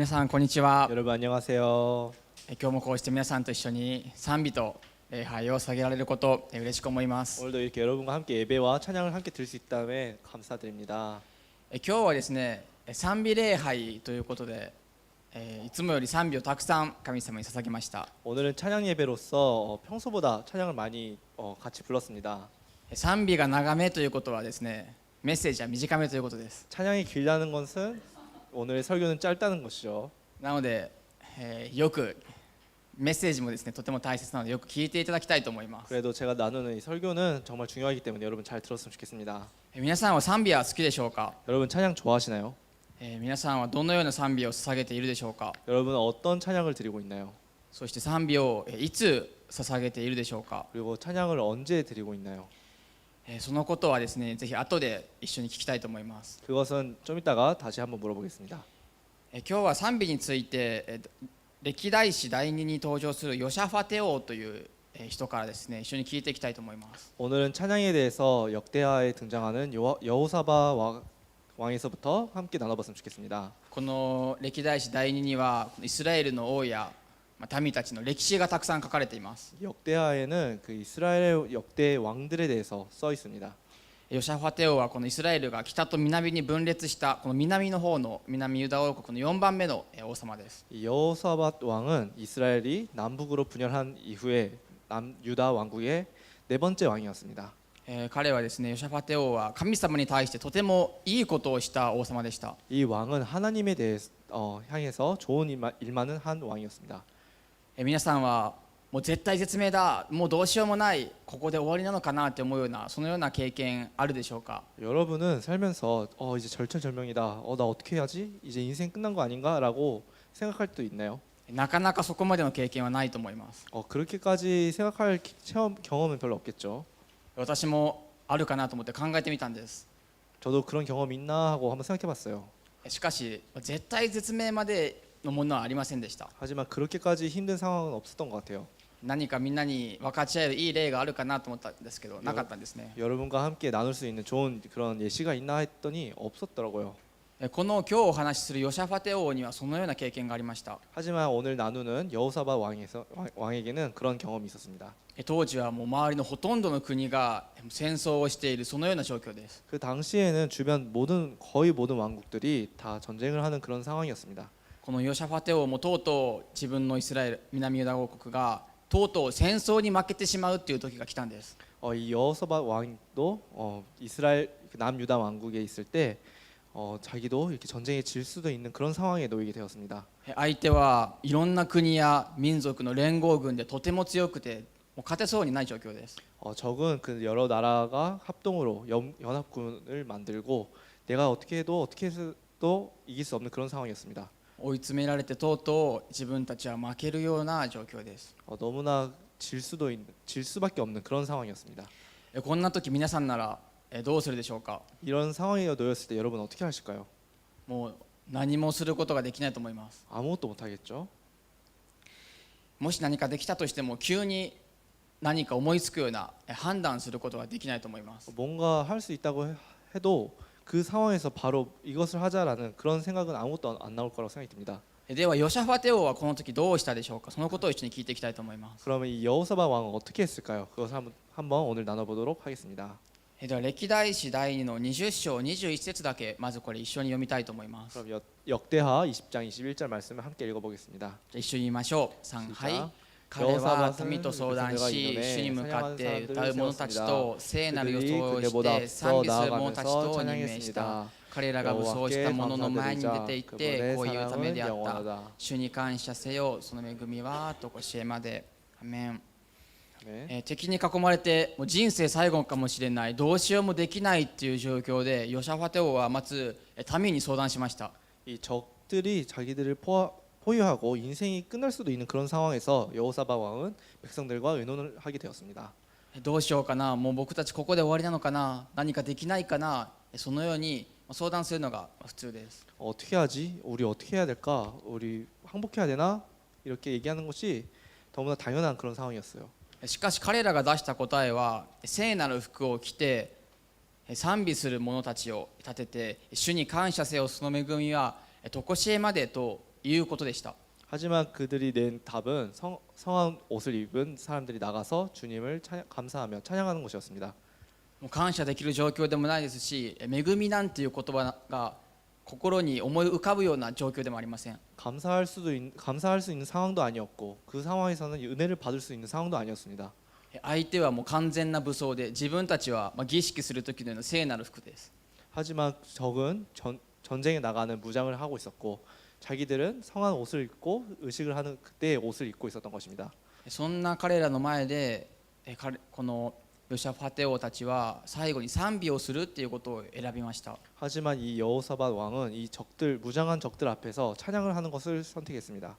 皆さんこんにちは。 여러분 안녕하세요. 今日もこうして皆さんと一緒に賛美と礼拝を捧げられること嬉しく思います。 오늘도 이렇게 여러분과 함께 예배와 찬양을 함께 드릴 수 있다면 감사드립니다. 今日はですね、賛美礼拝ということで、いつもより賛美をたくさん神様に捧げました。 오늘은 찬양 예배로서 평소보다 찬양을 많이 같이 불렀습니다. 賛美が長めということはですね、メッセージは短めということです。 찬양이 길다는 것은 오늘의 설교는 짧다는 것이죠. なので、よくメッセージもですねとても大切なのでよく聞いていただきたいと思います。 그래도 제가 나누는 이 설교는 정말 중요하기 때문에 여러분 잘 들었으면 좋겠습니다. 皆さんは賛美は好きでしょうか？ 여러분 찬양 좋아하시나요? 皆さんはどのような賛美を捧げているでしょうか？ 여러분은 어떤 찬양을 드리고 있나요? そして賛美をいつ捧げているでしょうか？ 그리고 찬양을 언제 드리고 있나요? そのことはですね、ぜひ後で一緒に聞きたいと思います。 그것은 좀 이따가 다시 한번 물어보겠습니다. 今日は賛美について歴代史第2に登場するヨシャファテ王という人からですね、一緒に聞いていきたいと思います。 오늘은 찬양에 대해서 역대하에 등장하는 여호사밧 왕에서부터 함께 나눠봤으면 좋겠습니다. この歴代史第2にはイスラエルの王や民たちの歴史がたくさん書かれています。 역대하에는 그 이스라엘 역대 왕들에 대해서 써 있습니다. ヨシャファテ王はこのイスラエルが北と南に分裂したこの南の方の南ユダ王国の4番目の王様です。 이 여호사밧 왕은 이스라엘이 남북으로 분열한 이후에 남유다 왕국의 네 번째 왕이었습니다. 彼はですね、ヨシャファテ王は神様に対してとてもいいことをした王様でした。 이 왕은 하나님에 대해 향해서 좋은 일만은 한 왕이었습니다. 皆さんはもう絶体絶命だ、もうどうしようもない、ここで終わりなのかなって思うようなそのような経験あるでしょうか？ 여러분은 살면서 이제 절체절명이다. 나 어떻게 해야지? 이제 인생 끝난 거 아닌가라고 생각할 때도 있나요? なかなかそこまでの経験はないと思います。 그렇게까지 생각할 경험은 별로 없겠죠. 私もあるかなと思って考えてみたんです。 저도 그런 경험 있나 하고 한번 생각해봤어요. しかし絶体絶命までのものはありませんでした。 하지만 그렇게까지 힘든 상황은 없었던 것 같아요. 何かみんなに分かち合えるいい例があるかなと思ったんですけど、なかったんですね。 여러분과 함께 나눌 수 있는 좋은 그런 예시가 있나 했더니 없었더라고요. この今日お話しするヨシャファテ王にはそのような経験がありました。 하지만 오늘 나누는 여호사밧 왕에게는 그런 경험이 있었습니다. 当時はもう周りのほとんどの国が戦争をしているそのような状況です。 그 당시에는 주변 거의 모든 왕국들이 다 전쟁을 하는 그런 상황이었습니다. このヨシャファテ王もとうとう自分のイスラエル南ユダ王国がとうとう戦争に負けてしまうっていう時が来たんです。 이 여호사밧 왕도 이스라엘 남유다 왕국에 있을 때 자기도 이렇게 전쟁에 질 수도 있는 그런 상황에 놓이게 되었습니다. 相手はいろんな国や民族の連合軍でとても強くてもう勝てそうにない状況です。 적은 그 여러 나라가 합동으로 연합군을 만들고 내가 어떻게 해도 이길 수 없는 그런 상황이었습니다. 追い詰められてとうとう自分たちは負けるような状況です。 너무나 질 수밖에 없는 그런 상황이었습니다. こんな時皆さんならどうするでしょうか？ 이런 상황에 놓였을 때 여러분 어떻게 하실까요? もう何もすることができないと思います。 아무것도 못 하겠죠. もし何かできたとしても急に何か思いつくような判断することはできないと思います。 뭔가 할 수 있다고 해도 그 상황에서 바로 이것을 하자라는 그런 생각은 아무것도 안 나올 거라고 생각이 듭니다. ではヨシャファテ王はこの時どうしたでしょうか？そのことを一緒に聞いていきたいと思います。 그러면 이 여호사밧 왕은 어떻게 했을까요? 그것을 한번 오늘 나눠보도록 하겠습니다. では歴代史第2の20章21節だけまずこれ一緒に読みたいと思います。 그럼 역대하 20장 21절 말씀을 함께 읽어보겠습니다. 一緒に言いましょう。3、はい。 彼여호사밧 は民と相談し、主に向かって歌う者たちと聖なる予想をして賛美する者たちと任命した。彼らが武装した者の前に出て行ってこういうためであった。主に感謝せよ、その恵みはとこしえまで。アメン。敵に囲まれてもう人生最後かもしれない、どうしようもできないっていう状況でヨシャファテ王はまず民に相談しました。 이 적들이 자기들을 포위하고 인생이 끝날 수도 있는 그런 상황에서 여호사밧 왕은 백성들과 의논을 하게 되었습니다. どうしようかな、もう僕たちここで終わりなのかな、何かできないかな、そのように相談するのが普通です。 어떻게 하지? 우리 어떻게 해야 될까? 우리 항복해야 되나? 이렇게 얘기하는 것이 너무나 당연한 그런 상황이었어요. しかし彼らが出した答えは聖なる服を着て賛美する者たちを立てて主に感謝せよ、その恵みは常しえまでということでした。 하지만 그들이 낸 답은 성한 옷을 입은 사람들이 나가서 주님을 감사하며 찬양하는 것이었습니다. もう感謝できる状況でもないですし、恵みなんていう言葉が心に思い浮かぶような状況でもありません。 감사할 수 있는 상황도 아니었고 그 상황에서는 은혜를 받을 수 있는 상황도 아니었습니다. 相手はもう完全な武装で、自分たちは儀式する時のような聖なる服です。 하지만 적은 전쟁에 나가는 무장을 하고 있었고 자기들은 성한 옷을 입고 의식을 하는 그때의 옷을 입고 있었던 것입니다. そんな彼らの前でこのヨシャファテ王たちは最後に賛美をするっていうことを選びました。 하지만 이 여호사밧 왕은 이 무장한 적들 앞에서 찬양을 하는 것을 선택했습니다.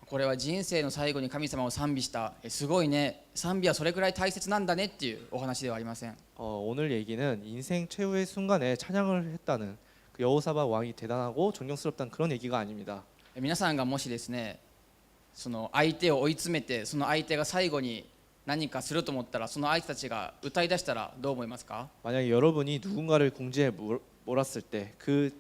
これは人生の最後に神様を賛美した、すごいね、賛美はそれくらい大切なんだねっていうお話ではありません。 오늘 얘기는 인생 최후의 순간에 찬양을 했다는 그 여호사밧 왕이 대단하고 존경스럽다는 그런 얘기가 아닙니다. 皆さんがもしですね、その相手を追い詰めて、その相手が最後に何かすると思ったら、その相手たちが歌い出したらどう思いますか？ 만약에 여러분이 누군가를 궁지에 몰았을 때 그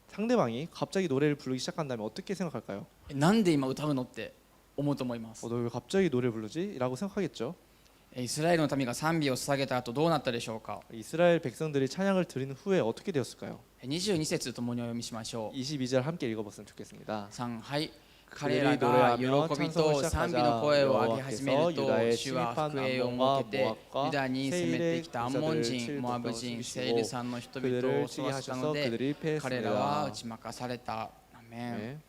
상대방이 갑자기 노래를 부르기 시작한다면 어떻게 생각할까요? なんで今歌うのって思うと思います。 너 왜 갑자기 노래 부르지? 라고 생각하겠죠. イスラエルの民が賛美を捧げた後どうなったでしょうか？ 이스라엘 백성들이 찬양을 드린 후에 어떻게 되었을까요? 22節ともにお読みしましょう。 22절 함께 읽어봤으면 좋겠습니다. 3、はい。彼らが喜びと賛美の声を上げ始めると、主は福音を設けてユダに攻めてきたアンモン人、モアブ人、セイル山の人々を襲わせたので、彼らは打ち負かされた。アメン。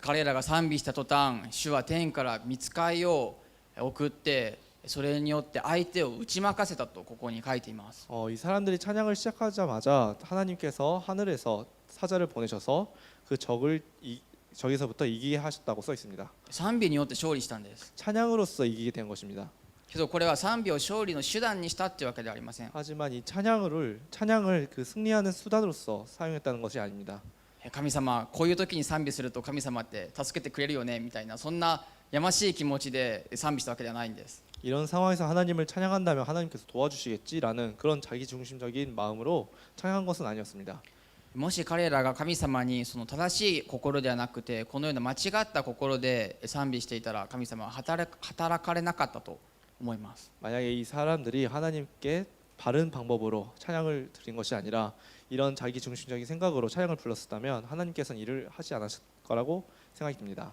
彼らが賛美した途端、主は天から御使いを送って、それによって相手を打ち負かせたとここに書いています。 이 사람들이 찬양을 시작하자마자 하나님께서 하늘에서 사자를 보내셔서 그 적에서부터 이기게 하셨다고 써 있습니다. 賛美によって勝利したんです。 찬양으로서 이기게 된 것입니다. けどこれは賛美を勝利の手段にしたっていうわけではありません。 하지만 이 찬양을 그 승리하는 수단으로서 사용했다는 것이 아닙니다. 神様、こういう時に賛美すると神様って助けてくれるよねみたいな、そんなやましい気持ちで賛美したわけではないんです。 이런 상황에서 하나님을 찬양한다면 하나님께서 도와주시겠지라는 그런 자기중심적인 마음으로 찬양한 것은 아니었습니다. もし彼らが神様にその正しい心ではなくて、このような間違った心で賛美していたら、神様は働かれなかったと思います。 만약에 이 사람들이 하나님께 바른 방법으로 찬양을 드린 것이 아니라 이런 자기중심적인 생각으로 찬양을 불렀다면 하나님께서는 일을 하지 않으실 거라고 생각이 듭니다.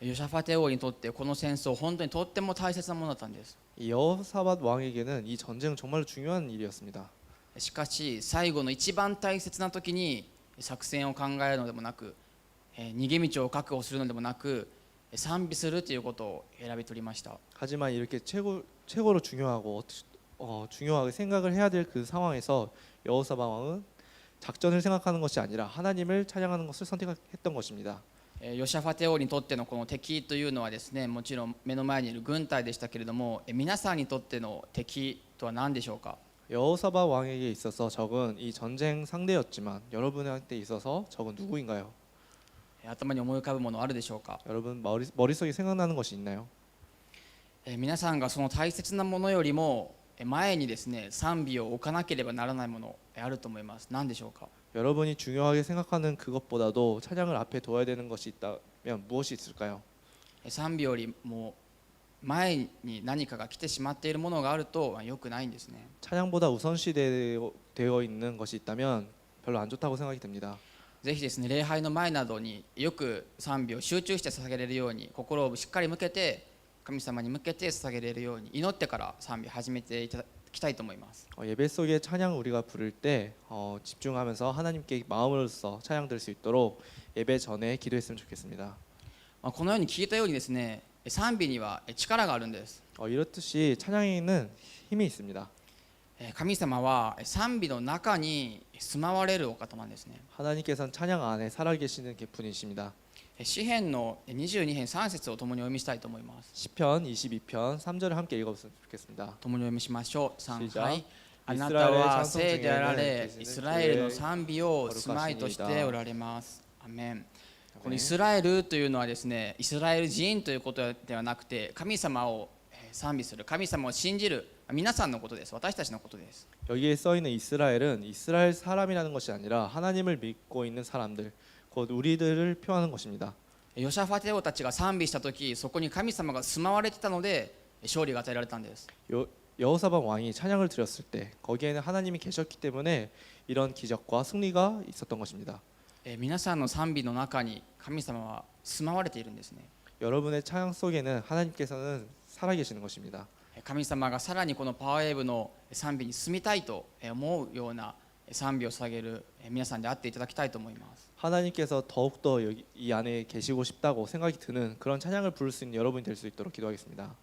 ヨシャファテ王にとってこの戦争、本当にとっても大切なものだったんです。 이 여호사밧 왕에게는 이 전쟁은 정말로 중요한 일이었습니다. しかし最後の一番大切な時に作戦を考えるのでもなく、逃げ道を確保するのでもなく、賛美するということを選び取りました。 하지만 이렇게 최고로 중요하게 생각을 해야 될 그 상황에서 여호사밧 왕은 작전을 생각하는 것이 아니라 하나님을 찬양하는 것을 선택했던 것입니다. ヨシャファテ王にとってのこの敵というのはですね、もちろん目の前にいる軍隊でしたけれども、皆さんにとっての敵とは何でしょうか？ 여호사밧 왕에게 있어서 적은 이 전쟁 상대였지만 여러분한테 있어서 적은 누구인가요? 頭に思い浮かぶものあるでしょうか？ 여러분 머릿속에 생각나는 것이 있나요? 皆さんがその大切なものよりも前にですね、賛美を置かなければならないものあると思います。何でしょうか？ 여러분이 중요하게 생각하는 그것보다도 찬양을 앞에 둬야 되는 것이 있다면 무엇이 있을까요? 賛美よりも前に何かが来てしまっているものがあると良くないんですね。 찬양보다 우선시되어 있는 것이 있다면 별로 안 좋다고 생각이 듭니다. ぜひですね、礼拝の前などによく賛美を集中して捧げれるように、心をしっかり向けて神様に向けて捧げれるように祈ってから賛美を始めていただきたいと思います。 예배 속에 찬양을 우리가 부를 때 집중하면서 하나님께 마음으로써 찬양 드릴 수 있도록 예배 전에 기도했으면 좋겠습니다. このように聞いたようにですね、賛美には力があるんです。 이렇듯이 찬양에는 힘이 있습니다. 神様は賛美の中に住まわれるお方なんですね。 하나님께서는 찬양 안에 살아계시는 분이십니다. 詩編の22編3節を共にお読みしたいと思います。 시편 22편 3절을 함께 읽어봤으면 좋겠습니다. 共にお読みしましょう。3、 시작。 はい。あなたは聖であられ、イスラエルの賛美を住まいとしておられます。アメン。このイスラエルというのはですね、イスラエル人ということではなくて、神様を賛美する、神様を信じる皆さんのことです。私たちのことです。 여기에 써 있는 이스라엘은 이스라엘 사람이라는 것이 아니라 하나님을 믿고 있는 사람들, 곧 우리들을 표하는 것입니다. ヨシャファテ王たちが賛美した時、そこに神様が住まわれてたので勝利が与えられたんです。 여호사밧 왕이 찬양을 드렸을 때 거기에는 하나님이 계셨기 때문에 이런 기적과 승리가 있었던 것입니다. 皆さんの賛美の中に神様は住まわれているんですね。 여러분의 찬양 속에는 하나님께서는 살아계시는 것입니다. 神様がさらにこのパワーウェーブの賛美に住みたいと思うような賛美を捧げる皆さんであっていただきたいと思います。 하나님께서 더욱더 여기 이 안에 계시고 싶다고 생각이 드는 그런 찬양을 부를 수 있는 여러분이 될 수 있도록 기도하겠습니다.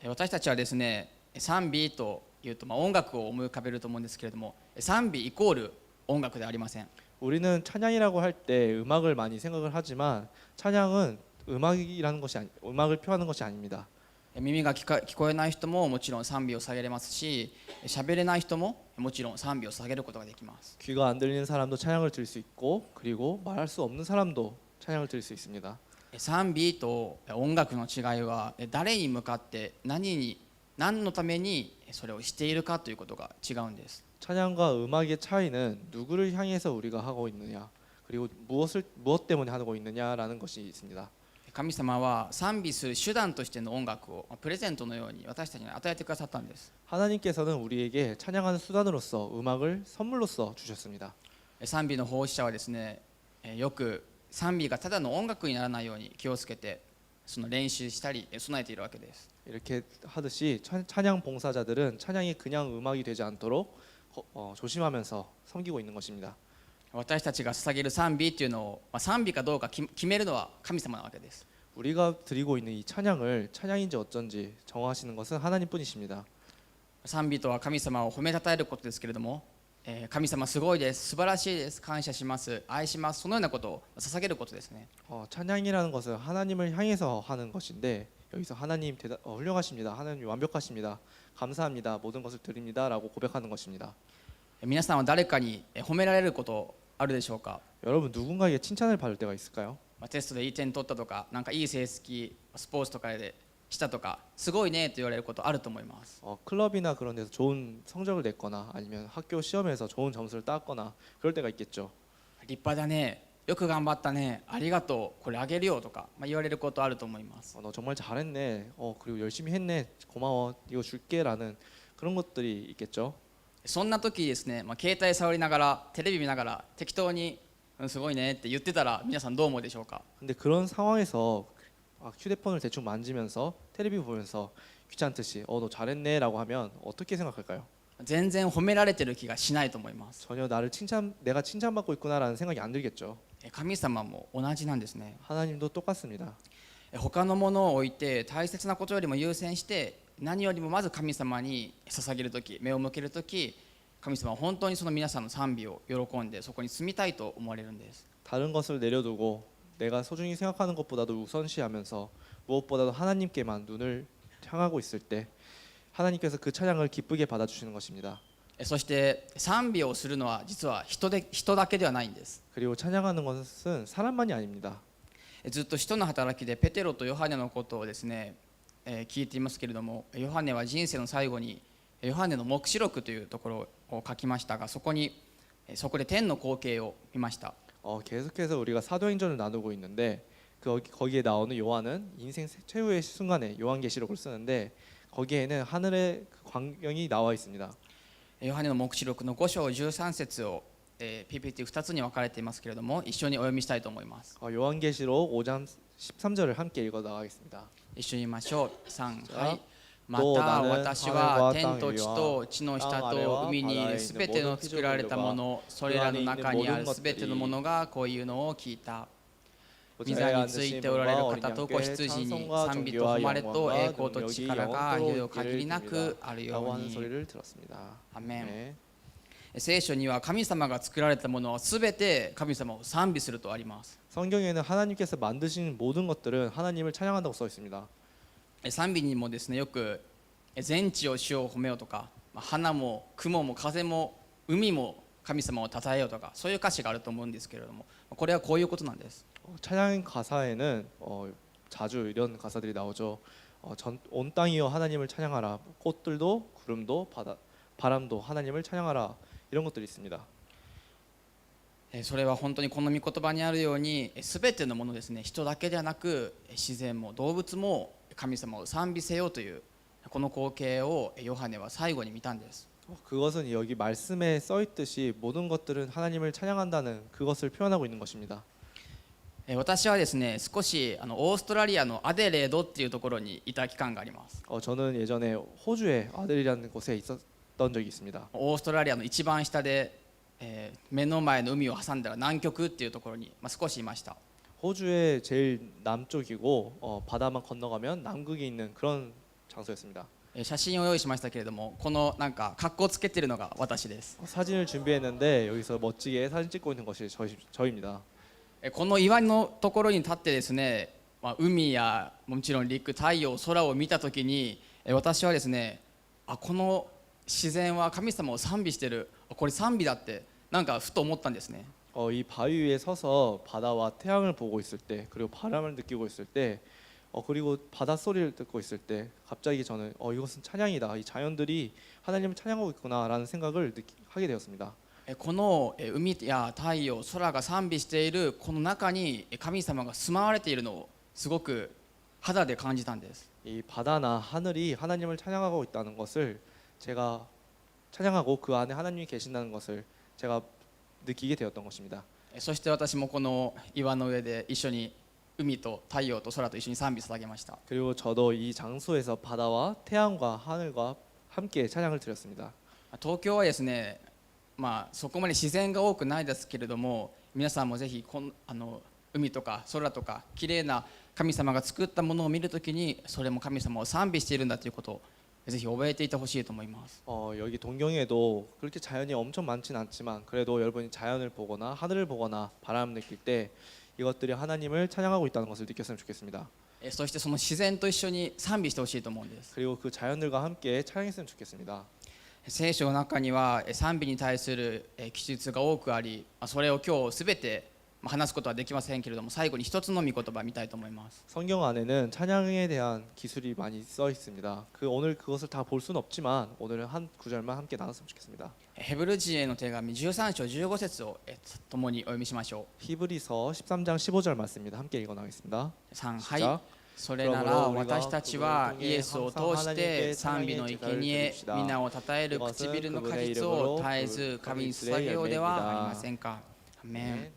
私たちはですね、賛美というと音楽を思い浮かべると思うんですけれども、賛美イコール音楽ではありません。 우리는 찬양이라고 할 때 음악을 많이 생각을 하지만 찬양은 음악을 표하는 것이 아닙니다. 耳が聞こえない人ももちろん賛美を捧げれますし、喋れない人ももちろん賛美を捧げることができます。 귀가 안 들리는 사람도 찬양을 드릴 수 있고 그리고 말할 수 없는 사람도 찬양을 드릴 수 있습니다. 賛美と音楽の違いは誰に向かって何のためにそれをしているかということが違うんです。 찬양과 음악의 차이는 누구를 향해서 우리가 하고 있느냐 그리고 무엇 때문에 하고 있느냐라는 것이 있습니다. 神様は賛美する手段としての音楽をプレゼントのように私たちに与えてくださったんです。 하나님께서는 우리에게 찬양하는 수단으로서 음악을 선물로서 주셨습니다. 賛美の奉仕者はですね、よく賛美がただの音楽にならないように気をつけてその練習したり備えているわけです。 이렇게 하듯이 찬양 봉사자들은 찬양이 그냥 음악이 되지 않도록 조심하면서 섬기고 있는 것입니다. 私たちが捧げる賛美っていうのを、賛美かどうか決めるのは神様なわけです。 우리가 드리고 있는 이 찬양을 찬양인지 어쩐지 정하시는 것은 하나님뿐이십니다. 賛美とは神様を褒めたたえることですけれども、神様すごいです、素晴らしいです、感謝します、愛します、そのようなことを捧げることですね。 찬양이라는 것은 하나님을 향해서 하는 것인데 여기서 하나님 훌륭하십니다. 하나님 완벽하십니다. 감사합니다. 모든 것을 드립니다라고 고백하는 것입니다. 皆さんは誰かに褒められることあるでしょうか。 여러분 누군가에게 칭찬을 받을 때가 있을까요? テストでいい点取ったとか、なんかいい成績スポーツとかでしたとか、すごいねと言われることあると思います。 클럽이나 그런 데서 좋은 성적을 냈거나 아니면 학교 시험에서 좋은 점수를 땄거나 그럴 때가 있겠죠. 立派だね、よく頑張ったね、ありがとう、これあげるよとか、言われることあると思います。 너 정말 잘했네. 그리고 열심히 했네. 고마워. 이거 줄게라는 그런 것들이 있겠죠. そんな時ですね、携帯触りながらテレビ見ながら適当にすごいねって言ってたら皆さんどう思うでしょうか。 근데 그런 상황에서 휴대폰을 대충 만지면서 텔레비 보면서 귀찮듯이 너 잘했네라고 하면 어떻게 생각할까요? 全然褒められてる気がしないと思います。 전혀 내가 칭찬받고 있구나라는 생각이 안 들겠죠. 神様も同じなんですね。 하나님도 똑같습니다. 他のものを置いて大切なことよりも優先して何よりもまず神様に捧げるとき、目を向けるとき、神様は本当にその皆さんの賛美を喜んでそこに住みたいと思われるんです。 다른 것을 내려두고 내가 소중히 생각하는 것보다도 우선시하면서 무엇보다도 하나님께만 눈을 향하고 있을 때 하나님께서 그 찬양을 기쁘게 받아주시는 것입니다. そして賛美をするのは実は人だけではないんです。 그리고 찬양하는 것은 사람만이 아닙니다. ずっと使徒の働きでペテロとヨハネのことをですね、聞いていますけれども、ヨハネは人生の最後にヨハネの黙示録というところを書きましたが、そこで天の光景を見ました。 계속해서 우리가 사도행전을 나누고 있는데 거기에 나오는 요한은 인생 최후의 순간에 요한계시록을 쓰는데 거기에는 하늘의 그 광경이 나와 있습니다. ヨハネの黙示録の5章13節を、PPT2 つに分かれていますけれども、一緒にお読みしたいと思います。 요한계시록 5장 13절을 함께 읽어 나가겠습니다. 一緒に言いましょう。3、はい。まどうただね私は天と地と地の下と海にいるすべての作られたもの、それらの中にあるすべてのものがこういうのを聞いた。御座についておられる方と子羊に賛美と誉れと栄光と力が余裕限りなくあるように。アメン。聖書には神様が作られたものはすべて神様を賛美するとあります。 성경에는 하나님께서 만드신 모든 것들은 하나님을 찬양한다고 써 있습니다. 賛美にもですね、よく全地を主を褒めようとか、花も雲も風も海も神様を称えようとか、そういう歌詞があると思うんですけれども、これはこういうことなんです。 찬양 가사에는 자주 이런 가사들이 나오죠. 온 땅이여 하나님을 찬양하라. 꽃들도 구름도 바람도 하나님을 찬양하라. 이런 것들이 있습니다. それは本当にこの御言葉にあるように全てのものですね、人だけではなく自然も動物も神様を賛美せよというこの光景をヨハネは最後に見たんです。 그것은 여기 말씀에 써 있듯이 모든 것들은 하나님을 찬양한다는 그것을 표현하고 있는 것입니다. 私はですね少しオーストラリアのアデレードっていうところにいた期間があります。 저는 예전에 호주의 아들이라는 곳에 있었던 적이 있습니다. オーストラリアの一番下で、目の前の海を挟んだら南極っていうところに、少しいました。 호주의 제일 남쪽이고 바다만 건너가면 남극이 있는 그런 장소였습니다. 写真を用意しましたけれども、このなんか格好つけてるのが私です。 사진을 준비했는데 여기서 멋지게 사진 찍고 있는 것이 저입니다. この岩のところに立ってですね、海やもちろん陸、太陽、空を見たときに私はですね、この自然は神様を賛美してる、これ賛美だってなんかふと思ったんですね。 이 바위 위에 서서 바다와 태양을 보고 있을 때, 그리고 바람을 느끼고 있을 때, 그리고 바다 소리를 듣고 있을 때 갑자기 저는 이것은 찬양이다. 이 자연들이 하나님을 찬양하고 있구나라는 생각을 하게 되었습니다. この海や太陽、空が賛美しているこの中に神様が住まわれているのをすごく肌で感じたんです。 이 바다나 하늘이 하나님을 찬양하고 있다는 것을 제가 찬양하고 그 안에 하나님이 계신다는 것을 제가 느끼게 되었던 것입니다. そして私もこの岩の上で一緒に海と太陽と空と一緒に賛美捧げました。 그리고 저도 이 장소에서 바다와 태양과 하늘과 함께 찬양을 드렸습니다. 東京はですね、そこまで自然が多くないですけれども、皆さんもぜひ海とか空とか綺麗な神様が作ったものを見るときに、それも神様を賛美しているんだということをぜひ覚えていてほしいと思います。 여기 동경에도 그렇게 자연이 엄청 많진 않지만 그래도 여러분이 자연을 보거나 하늘을 보거나 바람을 느낄 때 이것들이 하나님을 찬양하고 있다는 것을 느꼈으면 좋겠습니다. そしてその自然と一緒に賛美してほしいと思うんです。 그리고 그 자연들과 함께 찬양했으면 좋겠습니다. 聖書の中には賛美に対する記述が多くあり、それを今日すべて話すことはできませんけれども、最後に一つの御言葉を見たいと思います。 성경 안에는 찬양에 대한 기술이 많이 써 있습니다. 오늘 그것을 다 볼 수는 없지만 오늘은 한 구절만 함께 나눴으면 좋겠습니다. ヘブル人への手紙13章15節を共にお読みしましょう。 히브리서 13장 15절 말씀입니다. 함께 읽어 나가겠습니다. 3、は 시작. い。それなら私たちはイエスを通して賛美の生贄、皆をたたえる唇の果実を絶えず神に捧げようではありませんか。アーメ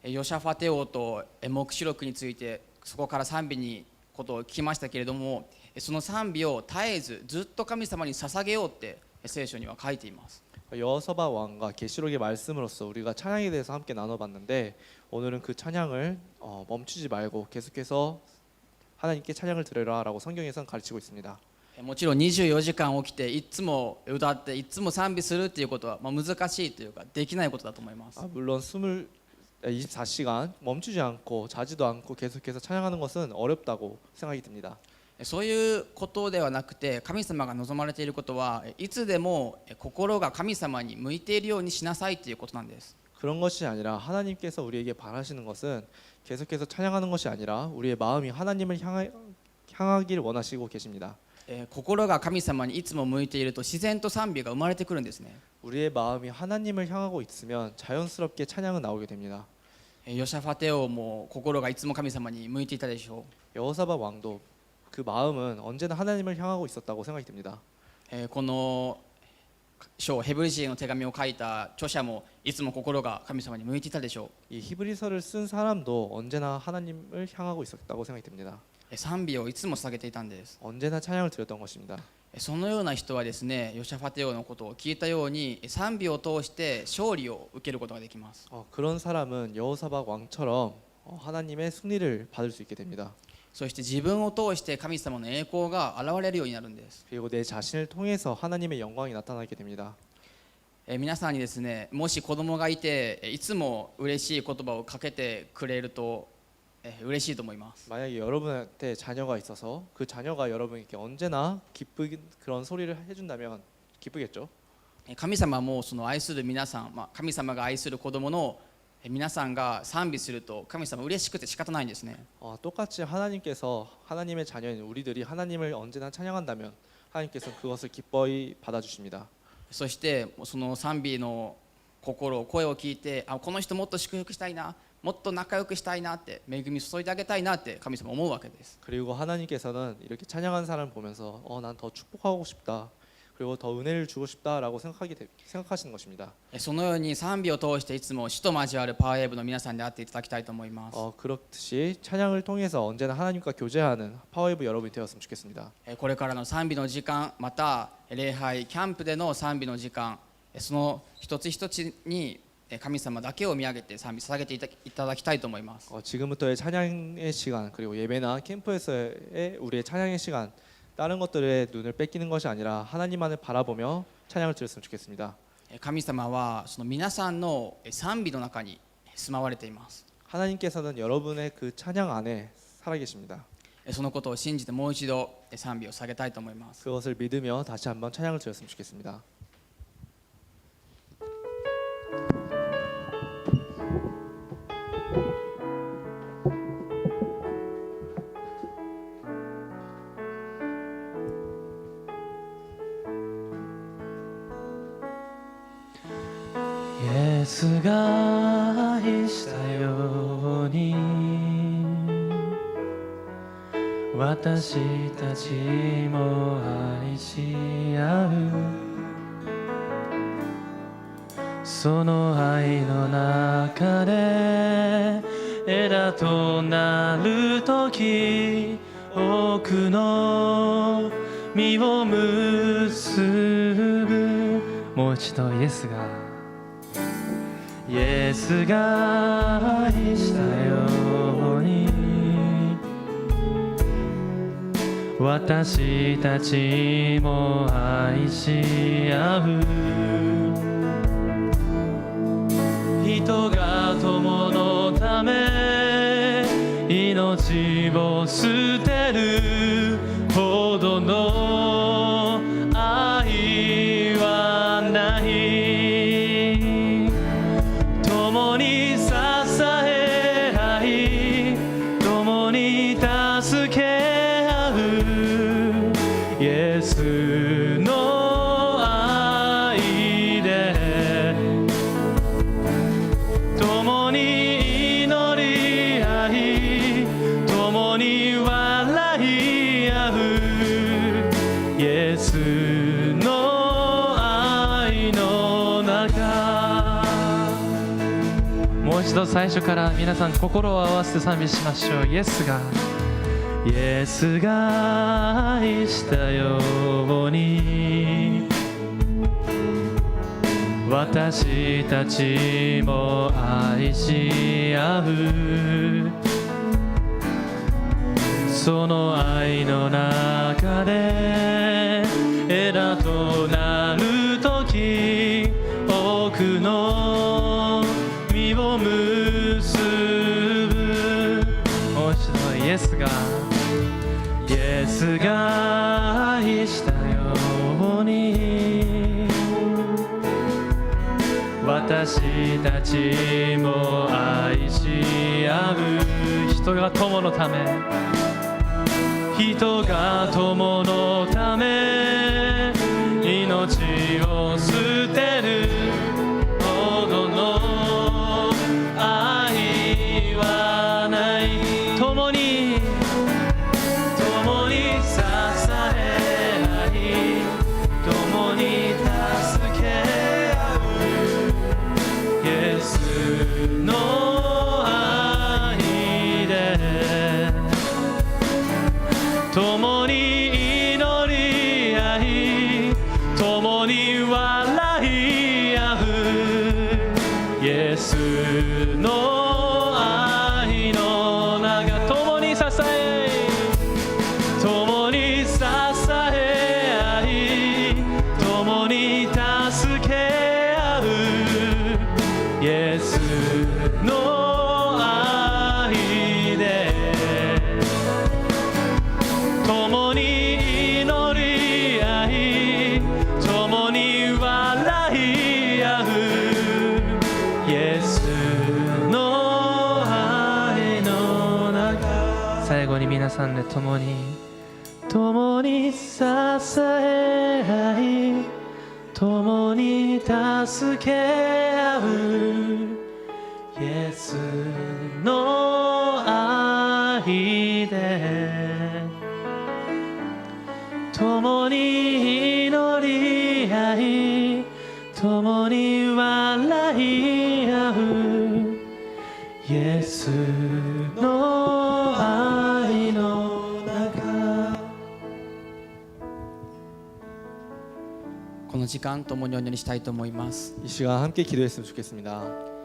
ン。ヨシャファテ王と黙示録についてそこから賛美にことを聞きましたけれども、その賛美を絶えずずっと神様に捧げようって聖書には書いています。 여호사밧 왕과 계시록의 말씀으로서 우리가 찬양에 대해서 함께 나눠봤는데 오늘은 그 찬양을 멈추지 말고 계속해서 하나님께 찬양을 드려라라고 성경에서는 가르치고 있습니다. もちろん24時間起きていつも歌っていつも賛美するっていうことは難しいというかできないことだと思います。 물론 24시간 멈추지 않고 자지도 않고 계속해서 찬양하는 것은 어렵다고 생각이 듭니다. そういうことではなくて、神様が望まれていることはいつでも心が神様に向いているようにしなさいということなんです。 그런 것이 아니라 하나님께서 우리에게 바라시는 것은 계속해서 찬양하는 것이 아니라 우리의 마음이 하나님을 향하기를 원하시고 계십니다. 心が神様にいつも向いていると自然と賛美が生まれてくるんですね。 우리의 마음이 하나님을 향하고 있으면 자연스럽게 찬양은 나오게 됩니다. ヨシャファテ王も心がいつも神様に向いていたでしょう。 여호사밧 왕도 그 마음은 언제나 하나님을 향하고 있었다고 생각이 듭니다. この書ヘブル人への手紙を書いた著者もいつも心が神様に向いていたでしょう。 이 히브리서를 쓴 사람도 언제나 하나님을 향하고 있었다고 생각이 듭니다. 賛美をいつも捧げていたんです。 언제나 찬양을 드렸던 것입니다. そのような人はですね、ヨシャファテ王のことを聞いたように賛美を通して勝利を受けることができます。 그런 사람은 여호사밧 왕처럼 하나님의 승리를 받을 수 있게 됩니다. そして自分を通して神様の栄光が現れるようになるんです。 그리고 내 자신을 통해서 하나님의 영광이 나타나게 됩니다. 皆さんにですね、もし子供がいていつも嬉しい言葉をかけてくれると嬉しいと思います。 만약에 여러분한테 자녀가 있어서 그 자녀가 여러분에게 언제나 기쁜 그런 소리를 해준다면 기쁘겠죠. 神様もその愛する皆さん、神様が愛する子供の皆さんが賛美すると神様嬉しくて仕方ないんですね。 똑같이 하나님께서 하나님의 자녀인 우리들이 하나님을 언제나 찬양한다면 하나님께서 그것을 기뻐히 받아주십니다. そしてその賛美の声を聞いて、この人もっと祝福したいな、もっと仲良くしたいなって、恵み注いであげたいなって神様思うわけです。 그리고 하나님께서는 이렇게 찬양하는 사람을 보면서 난 더 축복하고 싶다, 그리고 더 은혜를 주고 싶다라고 생각하시는 것입니다. そのように賛美を通していつも主と交わるパワーウェーブの皆さんであっていただきたいと思います。 그렇듯이 찬양을 통해서 언제나 하나님과 교제하는 파워웨이브 여러분이 되었으면 좋겠습니다. これからの賛美の時間、また礼拝キャンプでの賛美の時間、その一つ一つに神様だけを見上げて賛美捧げていただきたいと思います。 지금부터의 찬양의 시간, 그리고 예배나 캠프에서의 우리의 찬양의 시간, 다른 것들에 눈을 뺏기는 것이 아니라 하나님만을 바라보며 찬양을 드렸으면 좋겠습니다. 神様はその皆さんの賛美の中に住まわれています。 하나님께서는 여러분의 그 찬양 안에 살아계십니다. そのことを信じてもう一度賛美を捧げたいと思います。 그것을 믿으며 다시 한번 찬양을 드렸으면 좋겠습니다. 예수가愛したように私たちも愛し合うその愛の中で枝となるとき多くの実を結ぶもう一度イエスが愛したように私たちも愛し合う人が友のため命を捨てるほどの愛はない共に支え合い共に助け合うイエスの愛で共に祈り合い共に笑い合うイエスの愛の中もう一度最初から皆さん心を合わせて賛美しましょう。イエスが愛したように私たちも愛し合うその愛の中で枝となるとき多くの実を結ぶもう一度イエスが愛したように私たちも愛し合う人が友のため命を捨てるほどの愛はない共に支え合い共に助け合うイエスの愛で共に祈り合い共に笑い合うイエスの愛の中共に支え共に支え合い共に助け合うイエスの愛で共に祈り合い共に笑い合うイエスの愛の中最後に皆さんで共に支え合い共に助け合うイエスの愛で共に祈り合い共に笑い合うイエスの愛の中。この時間共にお祈りしたいと思います。 이 시간 함께 기도했으면 좋겠습니다.